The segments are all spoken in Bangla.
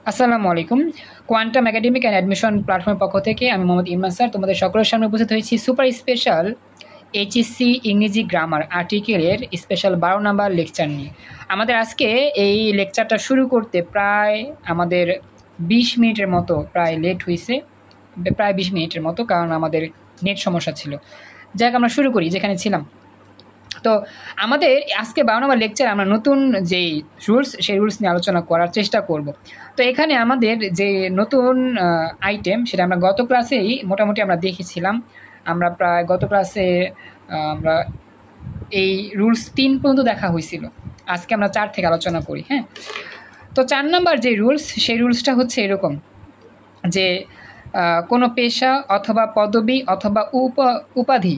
আসসালামু আলাইকুম। কোয়ান্টাম একাডেমিক অ্যান্ড অ্যাডমিশন প্ল্যাটফর্মের পক্ষ থেকে আমি মোহাম্মদ ইমরান স্যার তোমাদের সকলের সামনে উপস্থিত হয়েছি সুপার স্পেশাল এইচএসসি ইংরেজি গ্রামার আর্টিকেলের স্পেশাল 12 নাম্বার লেকচার নিয়ে। আমাদের আজকে এই লেকচারটা শুরু করতে প্রায় আমাদের 20 মিনিটের মতো প্রায় লেট হয়েছে, প্রায় 20 মিনিটের মতো, কারণ আমাদের নেট সমস্যা ছিল। যাক, আমরা শুরু করি যেখানে ছিলাম। তো আমাদের আজকে 12 নম্বর লেকচার আমরা নতুন যেই রুলস সেই রুলস নিয়ে আলোচনা করার চেষ্টা করব। তো এখানে আমাদের যে নতুন আইটেম সেটা আমরা গত ক্লাসেই মোটামুটি আমরা দেখেছিলাম। আমরা প্রায় গত ক্লাসে আমরা এই রুলস 3 পর্যন্ত দেখা হয়েছিল। আজকে আমরা 4 থেকে আলোচনা করি। হ্যাঁ, তো 4 নম্বর যে রুলস সেই রুলসটা হচ্ছে এরকম যে কোনো পেশা অথবা পদবি অথবা উপাধি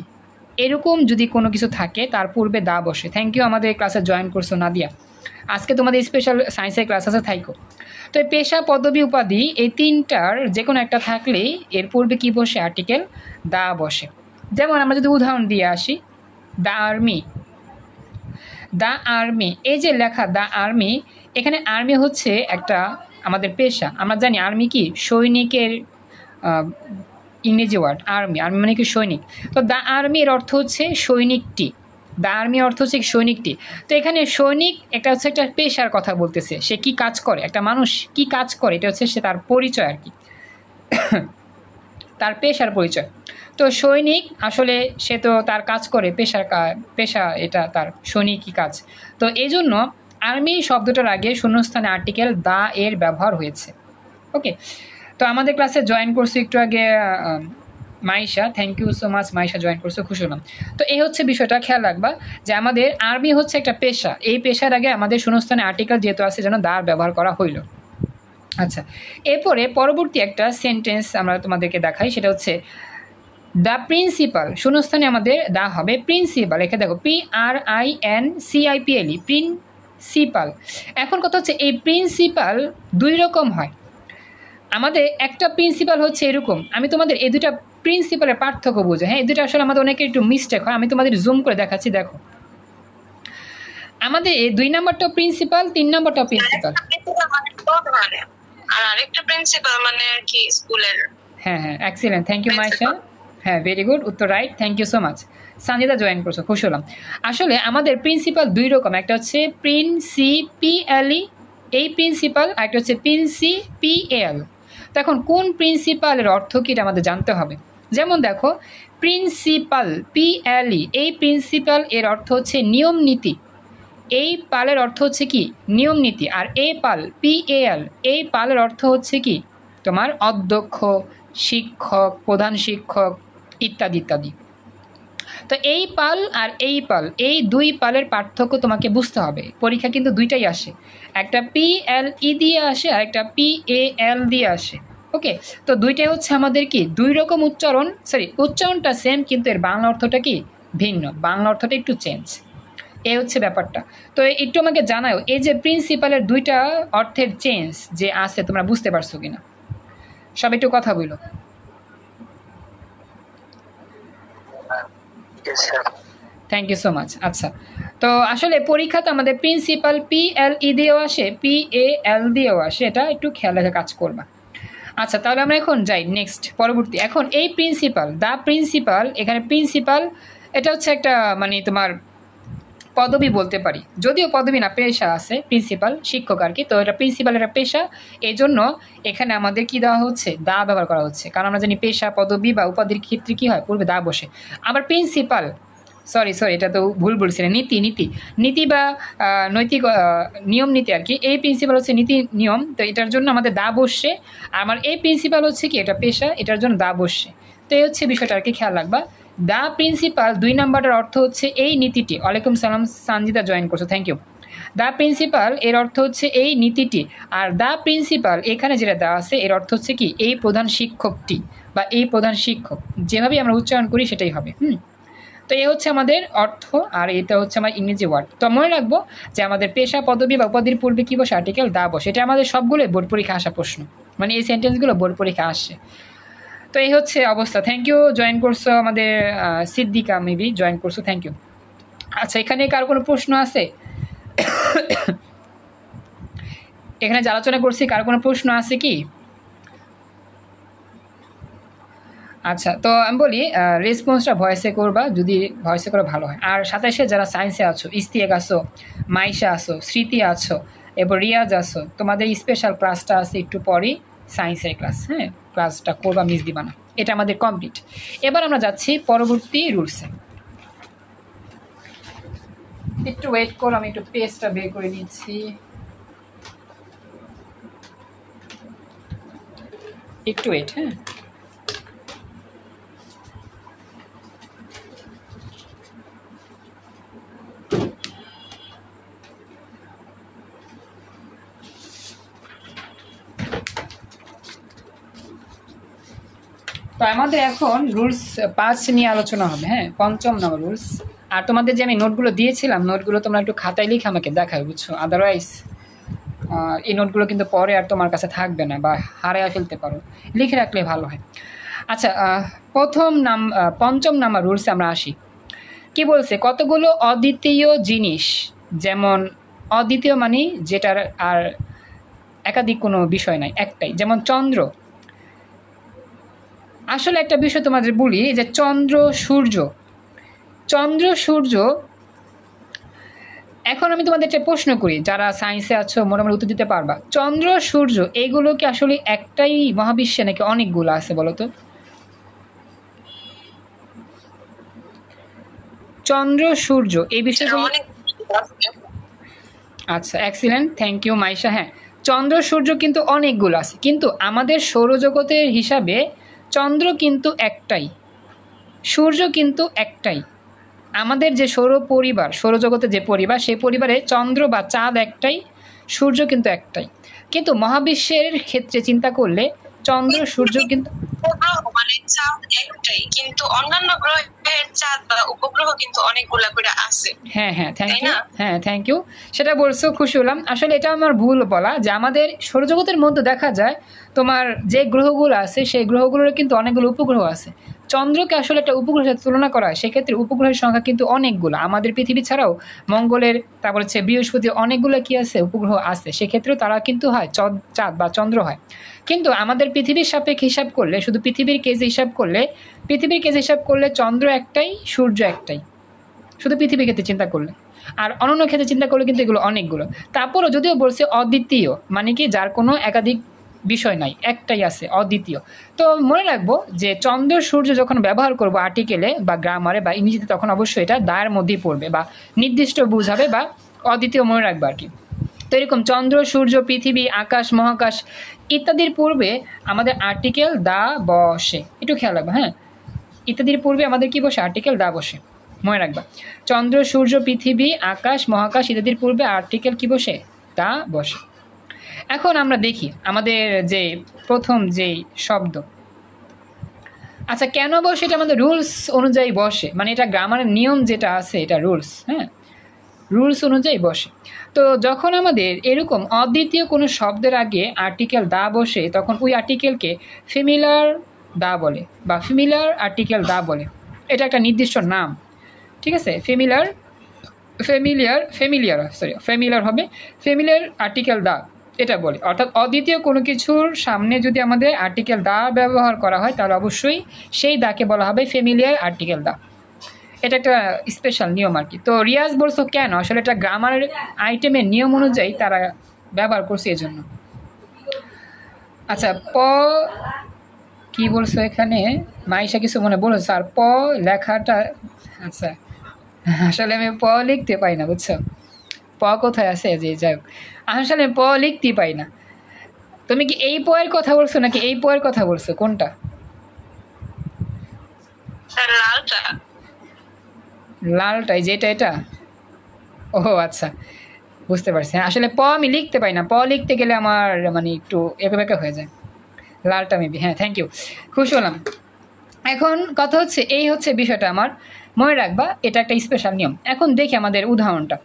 এরকম যদি কোনো কিছু থাকে তার পূর্বে দা বসে। থ্যাংক ইউ আমাদের ক্লাসে জয়েন করছো নাদিয়া। আজকে তোমাদের স্পেশাল সায়েন্সের ক্লাস আছে, থাইকো। তো এই পেশা পদবি উপাধি এই তিনটার যে কোনো একটা থাকলেই এর পূর্বে কি বসে? আর্টিকেল দা বসে। যেমন আমরা যদি উদাহরণ দিয়ে আসি, দ্য আর্মি। দ্য আর্মি, এই যে লেখা দ্য আর্মি, এখানে আর্মি হচ্ছে একটা আমাদের পেশা। আমরা জানি আর্মি কি? সৈনিকের ইংরেজি ওয়ার্ড আর্মি। আর্মি মানে কি? সৈনিক। তো দ্য আর্মির অর্থ হচ্ছে সৈনিকটি। দ্য আর্মি অর্থ হচ্ছে সৈনিকটি। তো এখানে সৈনিক একটা হচ্ছে একটা পেশার কথা বলতেছে। সে কি কাজ করে, একটা মানুষ কি কাজ করে, এটা হচ্ছে সে তার পরিচয় আর কি, তার পেশার পরিচয়। তো সৈনিক আসলে সে তো তার কাজ করে, পেশা এটা তার সৈনিকই কাজ। তো এই জন্য আর্মি শব্দটার আগে শূন্যস্থানে আর্টিকেল দা এর ব্যবহার হয়েছে। ওকে, তো আমাদের ক্লাসে জয়েন করছো একটু আগে Maisha, thank you so much Maisha, join করছো, খুশি হলাম। তো এই হচ্ছে বিষয়টা, খেয়াল রাখবা যে আমাদের আর্মি হচ্ছে একটা পেশা। এই পেশার আগে আমাদের শূন্যস্থানে আর্টিকেল যেহেতু আছে যেন দা ব্যবহার করা হইল। আচ্ছা, এরপরে পরবর্তী একটা সেন্টেন্স আমরা তোমাদেরকে দেখাই, সেটা হচ্ছে দ্য প্রিন্সিপাল। শূন্যস্থানে আমাদের দা হবে প্রিন্সিপাল। এখানে দেখো PRINCIPAL, প্রিন্সিপাল। এখন কথা হচ্ছে এই প্রিন্সিপাল দুই রকম হয়। আমাদের একটা প্রিন্সিপাল হচ্ছে এরকম, আমি তোমাদের এই দুটা প্রিন্সিপালের পার্থক্য বুঝো। হ্যাঁ, এই দুটো আসলে আমাদের অনেকে একটু মিস্টেক হয়। আমি তোমাদের জুম করে দেখাচ্ছি, দেখো। আমাদের এই 2 নাম্বারটা প্রিন্সিপাল, 3 নাম্বারটা প্রিন্সিপাল। আর আরেকটা প্রিন্সিপাল মানে কি স্কুলের। হ্যাঁ হ্যাঁ, এক্সিলেন্ট, থ্যাংক ইউ মাইশা। হ্যাঁ, ভেরি গুড, উত্তর right, thank you so much. Sanjita join করছো, খুশি হলাম। আসলে আমাদের প্রিন্সিপাল দুই রকম, একটা হচ্ছে প্রিন্সিপিয়ালি, এই প্রিন্সিপাল, আর একটা হচ্ছে প্রিন্সিপিএল। তো এখন কোন প্রিন্সিপালের অর্থ কি এটা আমাদের জানতে হবে। যেমন দেখো, প্রিন্সিপাল PLE, এই প্রিন্সিপাল এর অর্থ হচ্ছে নিয়ম নীতি। এই পালের অর্থ হচ্ছে কি? নিয়ম নীতি। আর এই পাল PAL, এই পালের অর্থ হচ্ছে কি? তোমার অধ্যক্ষ, শিক্ষক, প্রধান শিক্ষক ইত্যাদি ইত্যাদি। তো এই পাল আর এই পাল, এই দুই পালের পার্থক্য তোমাকে বুঝতে হবে। পরীক্ষা কিন্তু দুইটাই আসে, একটা PLE দিয়ে আসে আর একটা PAL দিয়ে আসে। ওকে, তো দুইটাই হচ্ছে আমাদের কি দুই রকম উচ্চারণ, উচ্চারণটা সেম কিন্তু এর বাংলা অর্থটা কি ভিন্ন, বাংলা অর্থটা একটু চেঞ্জ। এই হচ্ছে ব্যাপারটা। তো একটু আমাকে জানাও এই যে প্রিন্সিপালের দুইটা অর্থের চেঞ্জ যে আছে তোমরা বুঝতে পারছো কিনা, সব একটু কথা বলো। Thank you so much. আচ্ছা, তো আসলে পরীক্ষাতে আমাদের প্রিন্সিপাল PLE দিয়েও আসে, PAL দিয়েও আসে, এটা একটু খেয়াল রেখে কাজ করবা। আচ্ছা, তাহলে আমরা এখন যাই নেক্সট, পরবর্তী। এখন এই প্রিন্সিপাল, দ্য প্রিন্সিপাল, এখানে প্রিন্সিপাল এটা হচ্ছে একটা মানে তোমার পদবি বলতে পারি, যদিও পদবি না, পেশা আছে প্রিন্সিপাল, শিক্ষক আর কি। তো এটা প্রিন্সিপাল একটা পেশা, এই জন্য এখানে আমাদের কি দেওয়া হচ্ছে? দা ব্যবহার করা হচ্ছে, কারণ আমরা জানি পেশা পদবি বা উপাধির ক্ষেত্রে কি হয়? পূর্বে দা বসে। আবার প্রিন্সিপাল, সরি এটা তো ভুল বলছিলেন, নীতি বা নৈতিক নিয়ম নীতি আর কি। এই প্রিন্সিপাল হচ্ছে নীতি নিয়ম, তো এটার জন্য আমাদের দা বসছে। আর আমার এই প্রিন্সিপাল হচ্ছে কি? এটা পেশা, এটার জন্য দা বসছে। তো এই হচ্ছে বিষয়টা আর কি, খেয়াল রাখবা। দ্য প্রিন্সিপাল 2 নাম্বারের অর্থ হচ্ছে এই নীতিটি। ওয়ালাইকুম সালাম, সঞ্জিতা জয়েন করছো, থ্যাংক ইউ। দ্য প্রিন্সিপাল এর অর্থ হচ্ছে এই নীতিটি। আর দ্য প্রিন্সিপাল এখানে যেটা দেওয়া আছে এর অর্থ হচ্ছে কি? এই প্রধান শিক্ষকটি বা এই প্রধান শিক্ষক, যেভাবে আমরা উচ্চারণ করি সেটাই হবে। তো এই হচ্ছে আমাদের অর্থ, আর এটা হচ্ছে আমার ইংরেজি ওয়ার্ড। তো মনে রাখবো যে আমাদের পেশা পদবি বা উপাধির পূর্বে কী বসে? আর্টিকেল দা বসে। এটা আমাদের সবগুলো বোর্ড পরীক্ষা আসা প্রশ্ন, মানে এই সেন্টেন্সগুলো বোর্ড পরীক্ষা আসছে। তো এই হচ্ছে অবস্থা। থ্যাংক ইউ, জয়েন করছো আমাদের সিদ্দিকা, মেবি জয়েন করছো, থ্যাংক ইউ। আচ্ছা, এখানে কার কোনো প্রশ্ন আছে? এখানে যে আলোচনা করছি কার কোনো প্রশ্ন আছে কি? আচ্ছা, তো আমি বলি রেসপন্সটা ভয়েসে করবা, যদি ভয়েসে করে ভালো হয়। আর 27-এ যারা সায়েন্সে আছো, ইস্তিয়াক আছো, মাইশা আছো, স্মৃতি আছো, এরপর রিয়াজ আছো, তোমাদের স্পেশাল ক্লাসটা আছে একটু পরেই, সায়েন্সের ক্লাস। হ্যাঁ, ক্লাসটা করবা, মিস দিবা না। এটা আমাদের কমপ্লিট। এবার আমরা যাচ্ছি পরবর্তী রুলসে। একটু ওয়েট করো, আমি একটু পেজটা বের করে নিচ্ছি। একটু ওয়েট। হ্যাঁ, তো আমাদের এখন রুলস 5 নিয়ে আলোচনা হবে। হ্যাঁ, 5ম নম্বর রুলস। আর তোমাদের যে আমি নোটগুলো দিয়েছিলাম, নোটগুলো তোমরা একটু খাতায় লিখে আমাকে দেখাবে, বুঝছো? আদারওয়াইজ এই নোটগুলো কিন্তু পরে আর তোমার কাছে থাকবে না, বা হারাইয়া ফেলতে পারো। লিখে রাখলে ভালো হয়। আচ্ছা, 5ম নাম্বার রুলসে আমরা আসি। কি বলছে? কতগুলো অদ্বিতীয় জিনিস, যেমন অদ্বিতীয় মানে যেটার আর একাধিক কোনো বিষয় নাই, একটাই, যেমন চন্দ্র। আসলে একটা বিষয় তোমাদের বলি, যে চন্দ্র সূর্য, চন্দ্র সূর্য, এখন আমি তোমাদের একটা প্রশ্ন করি, যারা সায়েন্সে আছো মোটামুটি উত্তর দিতে পারবা। চন্দ্র সূর্য এগুলো কি আসলে একটাই মহাবিশ্বে নাকি অনেকগুলো আছে বলো তো? চন্দ্র সূর্য এই বিষয়গুলো, আচ্ছা এক্সিলেন্ট, থ্যাংক ইউ মাইশা। হ্যাঁ, চন্দ্র সূর্য কিন্তু অনেকগুলো আছে, কিন্তু আমাদের সৌরজগতের হিসাবে চন্দ্র কিন্তু একটাই, সূর্য কিন্তু একটাই। আমাদের যে সৌর পরিবার, সৌরজগতের যে পরিবার, সেই পরিবারে চন্দ্র বা চাঁদ একটাই, সূর্য কিন্তু একটাই। কিন্তু মহাবিশ্বের ক্ষেত্রে চিন্তা করলে চন্দ্র সূর্য কিন্তু মানে চাঁদ একটাই, কিন্তু অন্যান্য গ্রহের চাঁদ বা উপগ্রহ কিন্তু অনেকগুলা করে আছে। হ্যাঁ হ্যাঁ, থ্যাংক ইউ। হ্যাঁ, থ্যাংক ইউ, সেটা বলছো, খুশি হলাম। আসলে এটা আমার ভুল বলা, যে আমাদের সৌরজগতের মধ্যে দেখা যায় তোমার যে গ্রহগুলো আছে, সেই গ্রহগুলোর কিন্তু অনেকগুলো উপগ্রহ আছে। চন্দ্রকে আসলে একটা উপগ্রহের সাথে তুলনা করা হয়, সেক্ষেত্রে উপগ্রহের সংখ্যা কিন্তু অনেকগুলো। আমাদের পৃথিবী ছাড়াও মঙ্গলের, তারপর হচ্ছে বৃহস্পতি, অনেকগুলো কি আছে, উপগ্রহ আছে। সেক্ষেত্রেও তারা কিন্তু হয় চাঁদ বা চন্দ্র হয়। কিন্তু আমাদের পৃথিবীর সাপেক্ষে হিসাব করলে, শুধু পৃথিবীর কেজে হিসাব করলে চন্দ্র একটাই, সূর্য একটাই, শুধু পৃথিবীর ক্ষেত্রে চিন্তা করলে। আর অন্যান্য ক্ষেত্রে চিন্তা করলে কিন্তু এগুলো অনেকগুলো। তারপরও যদিও বলছে অদ্বিতীয়, মানে কি যার কোনো একাধিক বিষয় নাই, একটাই আছে, অদ্বিতীয়। তো মনে রাখবো যে চন্দ্র সূর্য যখন ব্যবহার করবো আর্টিকেলে বা গ্রামারে বা ইংরেজিতে, তখন অবশ্যই এটা দায়ের মধ্যেই পড়বে, বা নির্দিষ্ট বুঝাবে, বা অদ্বিতীয় মনে রাখবো আর কি। তো এরকম চন্দ্র সূর্য পৃথিবী আকাশ মহাকাশ ইত্যাদির পূর্বে আমাদের আর্টিকেল দা বসে, একটু খেয়াল রাখবো। হ্যাঁ, ইত্যাদির পূর্বে আমাদের কি বসে? আর্টিকেল দা বসে, মনে রাখবা। চন্দ্র সূর্য পৃথিবী আকাশ মহাকাশ ইত্যাদির পূর্বে আর্টিকেল কি বসে? দা বসে। এখন আমরা দেখি আমাদের যে প্রথম যেই শব্দ, আচ্ছা কেন বসে? এটা আমাদের রুলস অনুযায়ী বসে, মানে এটা গ্রামারের নিয়ম যেটা আছে, এটা রুলস। হ্যাঁ, রুলস অনুযায়ী বসে। তো যখন আমাদের এরকম অদ্বিতীয় কোনো শব্দের আগে আর্টিকেল দা বসে, তখন ওই আর্টিকেলকে ফেমিলার দা বলে, বা ফেমিলার আর্টিকেল দা বলে। এটা একটা নির্দিষ্ট নাম, ঠিক আছে? ফেমিলার হবে, ফেমিলিয়ার আর্টিকেল দা এটা বলে। অর্থাৎ অদ্বিতীয় কোনো কিছুর সামনে যদি আমাদের আর্টিকেল দা ব্যবহার করা হয়, তাহলে অবশ্যই সেই দাকে বলা হবে ফেমিলিয়ার আর্টিকেল দা। এটা একটা স্পেশাল নিয়ম আর কি। তো রিয়াজ বলছো কেন? আসলে এটা গ্রামার আইটেমের নিয়ম অনুযায়ী তারা ব্যবহার করছে, এই জন্য। আচ্ছা, কি বলছো এখানে? মাইশা কিছু মনে বলো স্যার, লেখাটা, আচ্ছা আসলে আমি লিখতে পাই না, বুঝছো? কোথায় আছে, যে যাই হোক, আসলে লিখতে পাই না। তুমি কি এই এর কথা বলছো নাকি এই এর কথা বলছো? কোনটা? লালটাই, যেটা এটা? ও আচ্ছা, বুঝতে পারছি। আসলে আমি লিখতে পাই না, লিখতে গেলে আমার মানে একটু এঁকা হয়ে যায়। লালটা মেবি। হ্যাঁ, থ্যাংক ইউ, খুশি হলাম। এখন কথা হচ্ছে, এই হচ্ছে বিষয়টা আমার মনে রাখবা, এটা একটা স্পেশাল নিয়ম। এখন দেখি আমাদের উদাহরণটা।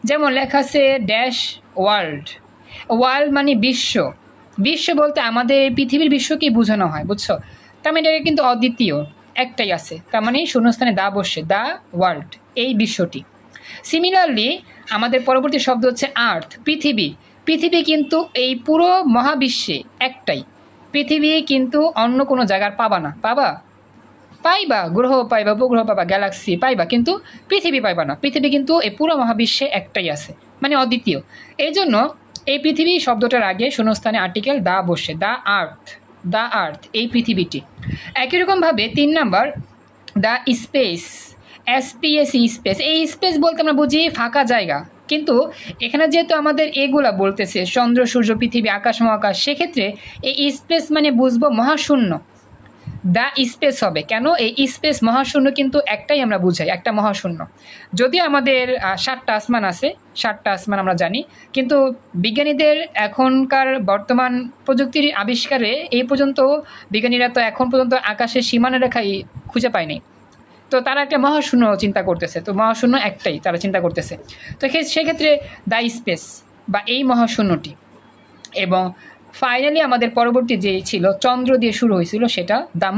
যেমন লেখা আছে ড্যাশ ওয়ার্ল্ড। ওয়ার্ল্ড মানে বিশ্ব। বিশ্ব বলতে আমাদের পৃথিবীর বিশ্বকেই বোঝানো হয়, বুঝছো? তার মানে এটা কিন্তু অদ্বিতীয়, একটাই আছে, তার মানে শূন্যস্থানে দা বসে, দা ওয়ার্ল্ড, এই বিশ্বটি। সিমিলারলি আমাদের পরবর্তী শব্দ হচ্ছে আর্থ, পৃথিবী। পৃথিবী কিন্তু এই পুরো মহাবিশ্বে একটাই। পৃথিবী কিন্তু অন্য কোনো জায়গার পাবা না। পাইবা, গ্রহ পাইবা, উপগ্রহ পাবা, গ্যালাক্সি পাইবা, কিন্তু পৃথিবী পাইবা না। পৃথিবী কিন্তু এই পুরো মহাবিশ্বে একটাই আছে, মানে অদ্বিতীয়। এই জন্য এই পৃথিবী শব্দটার আগে শূন্যস্থানে আর্টিকেল দা বসে, দ্য আর্থ, এই পৃথিবীটি। একই রকমভাবে 3 number the space, SPACE, space. এই স্পেস বলতে আমরা বুঝি ফাঁকা জায়গা, কিন্তু এখানে যেহেতু আমাদের এগুলা বলতেছে চন্দ্র, সূর্য, পৃথিবী, আকাশ, মহাকাশ, সেক্ষেত্রে এই স্পেস মানে বুঝবো মহাশূন্য। দ্য স্পেস হবে কেন? এই স্পেস মহাশূন্য কিন্তু একটাই আমরা বুঝাই, একটা মহাশূন্য। যদিও আমাদের 7টা আসমান আছে, 7টা আসমান আমরা জানি, কিন্তু বিজ্ঞানীদের এখনকার বর্তমান প্রযুক্তির আবিষ্কারে এই পর্যন্ত বিজ্ঞানীরা তো এখন পর্যন্ত আকাশের সীমানা রেখাই খুঁজে পায়নি। তো তারা একটা মহাশূন্য চিন্তা করতেছে, তো মহাশূন্য একটাই তারা চিন্তা করতেছে। তো সেক্ষেত্রে দ্য স্পেস বা এই মহাশূন্যটি। এবং ফাইনালি আমাদের পরবর্তী যে ছিল চন্দ্র দিয়ে শুরু হয়েছিল, সেটা দ্য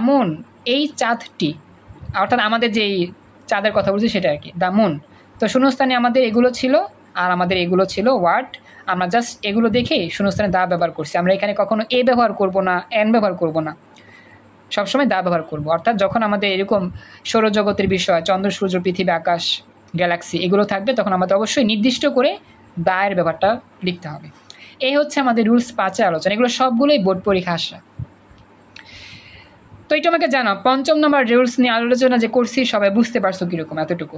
মুন, এই চাঁদটি, অর্থাৎ আমাদের যেই চাঁদের কথা বলছি সেটা আর কি, দ্য মুন। তো শূন্যস্থানে আমাদের এগুলো ছিল, আর আমাদের এগুলো ছিল ওয়ার্ড। আমরা জাস্ট এগুলো দেখেই শূন্যস্থানে দা ব্যবহার করছি। আমরা এখানে কখনো এ ব্যবহার করব না, এন ব্যবহার করব না, সবসময় দা ব্যবহার করব। অর্থাৎ যখন আমাদের এরকম সৌরজগতের বিষয়, চন্দ্র, সূর্য, পৃথিবী, আকাশ, গ্যালাক্সি এগুলো থাকবে, তখন আমাদের অবশ্যই নির্দিষ্ট করে দা এর ব্যাপারটা লিখতে হবে। এই হচ্ছে আমাদের রুলস 5-এর আলোচনা। এগুলো সবগুলোই বোর্ড পরীক্ষা আসা। তো এটা আমাকে জানাও, 5ম নম্বর রুলস নিয়ে আলোচনা যে করছি সবাই বুঝতে পারছো কিরকম? এতটুকু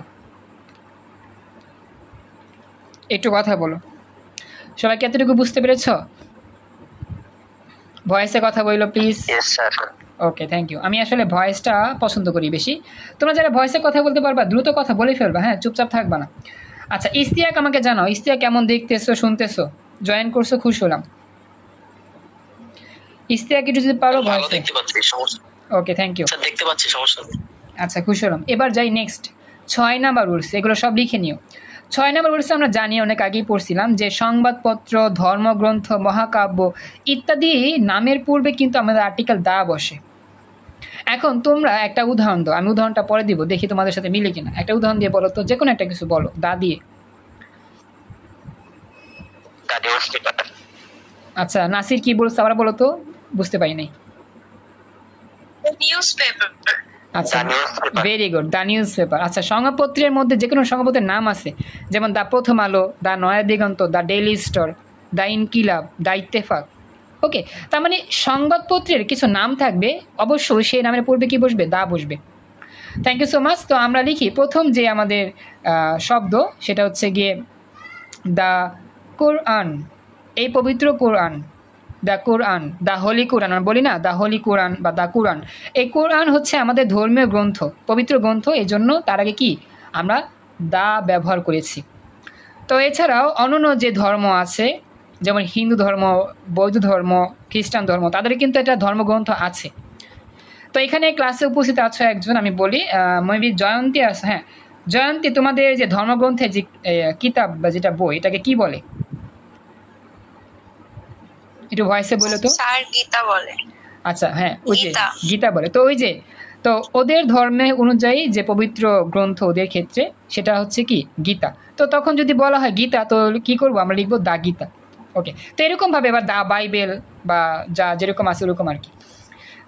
একটু কথা বলো, সবাইকে এতটুকু বুঝতে পেরেছ? ভয়েসে কথা বললো প্লিজ। Okay, thank you. আমি আসলে ভয়েসটা পছন্দ করি বেশি। তোমরা যারা ভয়েসে কথা বলতে পারবা দ্রুত কথা বলে ফেলবা, হ্যাঁ, চুপচাপ থাকবা না। আচ্ছা, ইস্তিয়াক আমাকে জানাও, ইস্তিয়াক কেমন দেখতেছো, শুনতেছো, জয়েন করছো, খুশি হলাম। ইস্তিয়াক একটু যদি পারো ভয়েসে। ওকে, থ্যাংক ইউ। দেখতে পাচ্ছি, সমস্যা নেই। আচ্ছা, খুশি হলাম। এবার যাই নেক্সট 6 নাম্বার রুলস। এগুলো সব লিখে নিও। 6 নাম্বার রুলসে আমরা জানি, অনেক আগেই পড়ছিলাম যে সংবাদপত্র, ধর্মগ্রন্থ, মহাকাব্য ইত্যাদি নামের পূর্বে কিন্তু আমাদের আর্টিকেল দা বসে। এখন তোমরা একটা উদাহরণ দাও, আমি উদাহরণটা পরে দিব, দেখি তোমাদের সাথে মিলে কিনা। একটা উদাহরণ দিয়ে বলো তো, যে কোনো একটা কিছু বলো দা দিয়ে। আচ্ছা, নাসির কি বলছো আবার বলো তো, বুঝতে পারি নাই। নিউজপেপার। আচ্ছা, very good, the news paper. আচ্ছা, সংবাদপত্রের মধ্যে যে কোনো সংবাদপত্রের নাম আছে, যেমন দ্য প্রথম Alo, the Naya Diganta, the Daily Star, the Inqilab, the Ittefaq. Okay, তার মানে সংবাদপত্রের কিছু নাম থাকবে, অবশ্যই সেই নামের পূর্বে কি বসবে? দা বসবে। Thank you so much. তো আমরা লিখি প্রথম যে আমাদের শব্দ, সেটা হচ্ছে গিয়ে দ্য কোরআন, এই পবিত্র কোরআন, দ্য কোরআন, দ্য হোলি কোরআন। আমরা বলি না দ্য হোলি কোরআন বা দ্য কোরআন। এই কোরআন হচ্ছে আমাদের ধর্মীয় গ্রন্থ, পবিত্র গ্রন্থ, এই জন্য তার আগে কি আমরা দা ব্যবহার করেছি। তো এছাড়াও অন্যান্য যে ধর্ম আছে, যেমন হিন্দু ধর্ম, বৌদ্ধ ধর্ম, খ্রিস্টান ধর্ম, তাদের কিন্তু একটা ধর্মগ্রন্থ আছে। তো এখানে ক্লাসে উপস্থিত আছো একজন, আমি বলি মেবি জয়ন্তী আছে। হ্যাঁ জয়ন্তী, তোমাদের যে ধর্মগ্রন্থের যে কিতাব বা যেটা বই, এটাকে কি বলে? একটু ভয়েসে বলো তো। স্যার গীতা বলে। আচ্ছা, হ্যাঁ, ওই যে গীতা বলে। তো ওই যে, তো ওদের ধর্মে অনুযায়ী যে পবিত্র গ্রন্থ ওদের ক্ষেত্রে, সেটা হচ্ছে কি গীতা। তো তখন যদি বলা হয় গীতা, তো কি করব আমরা? লিখবো দা গীতা। ওকে, তো এরকমভাবে এবার দা বাইবেল বা যা যেরকম আছে ওরকম আর কি।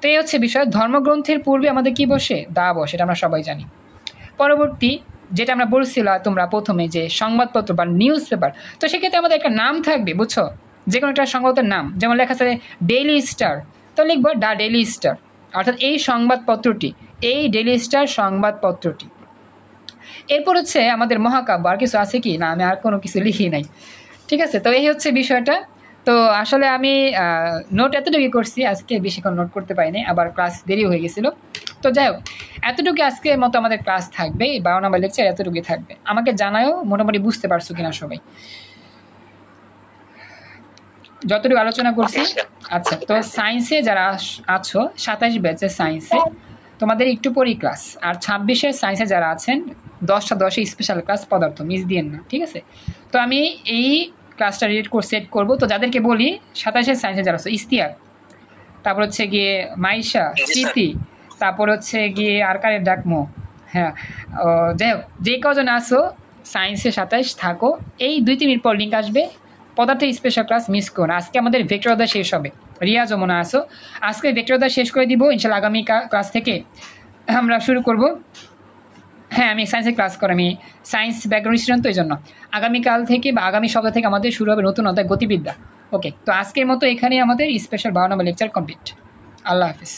তো এই হচ্ছে বিষয়, ধর্মগ্রন্থের পূর্বে আমাদের কি বসে? দা বসে, এটা আমরা সবাই জানি। পরবর্তী যেটা আমরা বলছিলাম তোমরা প্রথমে, যে সংবাদপত্র বা নিউজ পেপার, তো সেক্ষেত্রে আমাদের একটা নাম থাকবে, বুঝছো? যে কোনো একটা সংবাদের নাম, যেমন লেখা আছে ডেইলি স্টার, তো লিখবো দ্য ডেইলি স্টার, অর্থাৎ এই সংবাদপত্রটি, এই ডেইলি স্টার সংবাদপত্রটি। এরপর হচ্ছে আমাদের মহাকাব্য। আর কিছু আছে কি? না, আমি আর কোনো কিছু লিখি নাই। ঠিক আছে, তো এই হচ্ছে বিষয়টা। তো আসলে আমি নোট এতটুকুই করছি, আজকে বেশিক্ষণ নোট করতে পারিনি, আবার ক্লাস দেরি হয়ে গেছিলো। তো যাই হোক, এতটুকু আজকের মতো আমাদের ক্লাস থাকবে, 12 নম্বর লেকচার এতটুকুই থাকবে। আমাকে জানাও মোটামুটি বুঝতে পারছো কিনা সবাই, যতটুকু আলোচনা করছি। আচ্ছা, তো সায়েন্সে যারা আছো, 27 ব্যাচের সায়েন্সে তোমাদের একটু পরেই ক্লাস, আর 26-এর সায়েন্সে যারা আছেন 10টা 10-এ স্পেশাল ক্লাস পদার্থ, মিস দিয়েন না, ঠিক আছে? তো আমি এই ক্লাসটা সেট করবো। তো যাদেরকে বলি, 27-এর সায়েন্সে যারা আছো, ইস্তিয়াক, তারপর হচ্ছে গিয়ে মাইশা, স্মৃতি, তারপর হচ্ছে গিয়ে আর কারের ডাকমো, হ্যাঁ, যাই হোক, যে কজন আসো সায়েন্সে 27 থাকো। এই 2-3 মিনিট পর লিঙ্ক আসবে, পদার্থের স্পেশাল ক্লাস মিস করো না। আজকে আমাদের ভেক্টর অধ্যায় শেষ হবে। রিয়া যমুনা আসো, আজকে ভেক্টর অধ্যায় শেষ করে দিব ইনশাল্লাহ। আগামী ক্লাস থেকে আমরা শুরু করব। হ্যাঁ, আমি সায়েন্সের ক্লাস করি, আমি সায়েন্স ব্যাকগ্রাউন্ড স্টুডেন্ট, তো এই জন্য আগামীকাল থেকে বা আগামী সপ্তাহ থেকে আমাদের শুরু হবে নতুন অধ্যায় গতিবিদ্যা। ওকে, তো আজকের মতো এখানে আমাদের স্পেশাল 12 নম্বর লেকচার কমপ্লিট। আল্লাহ হাফিজ।